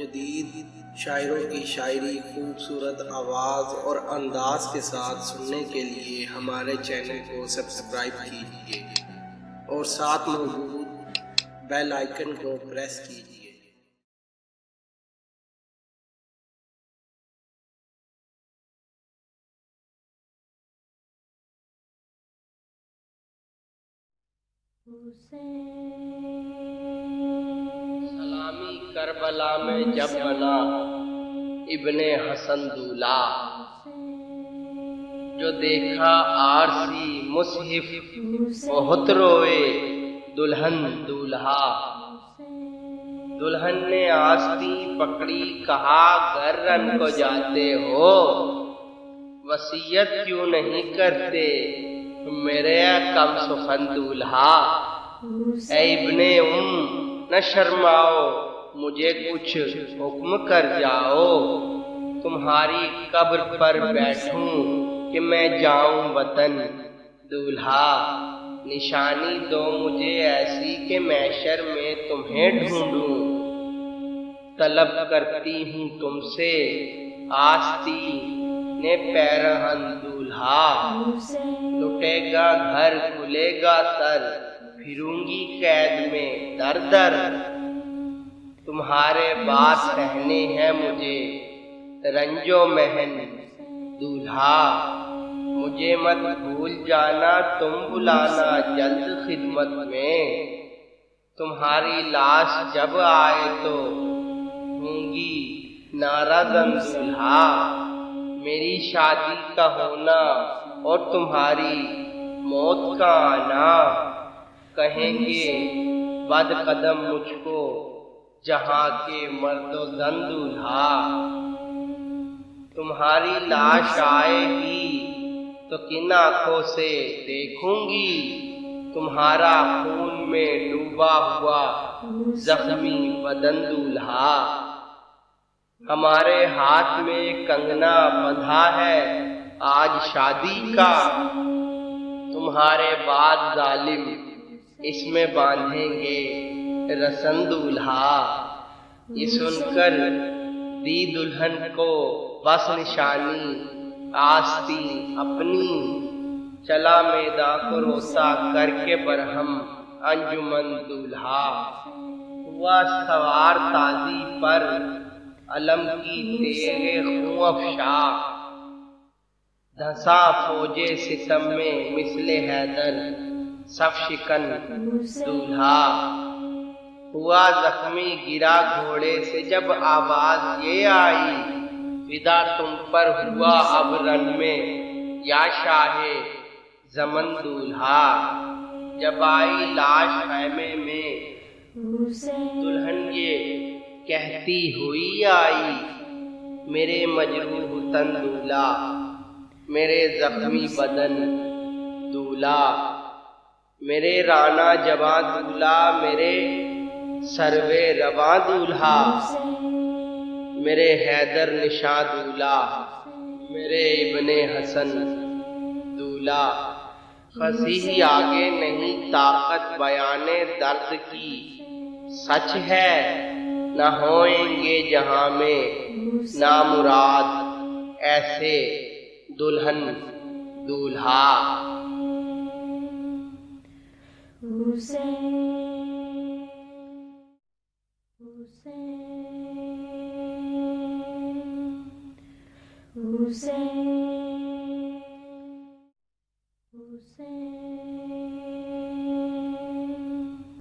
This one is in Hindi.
जदीद शायरों की शायरी खूबसूरत आवाज़ और अंदाज के साथ सुनने के लिए हमारे चैनल को सब्सक्राइब कीजिए और साथ मौजूद बेल आइकन को प्रेस कीजिए। सलामी करबला में जब बना इब्ने हसन दूल्हा, जो देखा आरसी मुसहिफ बहुत रोए दुल्हन दूल्हा। दुल्हन ने आस्ती पकड़ी कहा गर्रन को जाते हो, वसीयत क्यों नहीं करते मेरे कम सुखन दूल्हा। ऐ इब्ने न शर्माओ, मुझे कुछ हुक्म कर जाओ, तुम्हारी कब्र पर बैठूं कि मैं जाऊं वतन दूल्हा। निशानी दो मुझे ऐसी कि मैशर में तुम्हें ढूंढूं, तलब करती हूँ तुमसे आस्ती ने पैरहन दूल्हा। लुटेगा घर खुलेगा सर, फिरूंगी कैद में दर दर, तुम्हारे बात सहने हैं मुझे रंजो महन दूल्हा। मुझे मत भूल जाना तुम बुलाना जल्द खिदमत में, तुम्हारी लाश जब आए तो होंगी नाराज़न दूल्हा। मेरी शादी का होना और तुम्हारी मौत का आना, कहेंगे बद कदम मुझको जहां के मर्दो जन दूल्हा। तुम्हारी लाश आएगी तो किन आंखों से देखूंगी, तुम्हारा खून में डूबा हुआ जख्मी बदन दूल्हा। हमारे हाथ में कंगना बंधा है आज शादी का, तुम्हारे बाद जालिम इसमें बांधेंगे रसन दूल्हा। ये सुनकर दी दुल्हन को बस निशानी आस्ती अपनी, चला मैदान को रोता करके बरहम अंजुमन दूल्हा। हुआ सवार ताजी पर अलम की तेगे खूं अफशा, धंसा फौजे सितम में मिसले हैदर सफ शिकन दूल्हा। हुआ जख्मी गिरा घोड़े से जब आवाज ये आई, विदा तुम पर हुआ अब रन में या शाहे जमन दूल्हा। जब आई लाश खैमे में दुल्हन ये कहती हुई आई, मेरे मजरूह तन दूल्हा मेरे जख्मी बदन दूल्हा। मेरे राना जवां दूल्हा मेरे सरवे रवां दूल्हा, मेरे हैदर निशा दूल्हा मेरे इब्ने हसन दूल्हा। फसीही आगे नहीं ताकत बयाने दर्द की, सच है न होएंगे जहां में ना मुराद ऐसे दुल्हन दूल्हा। Hussein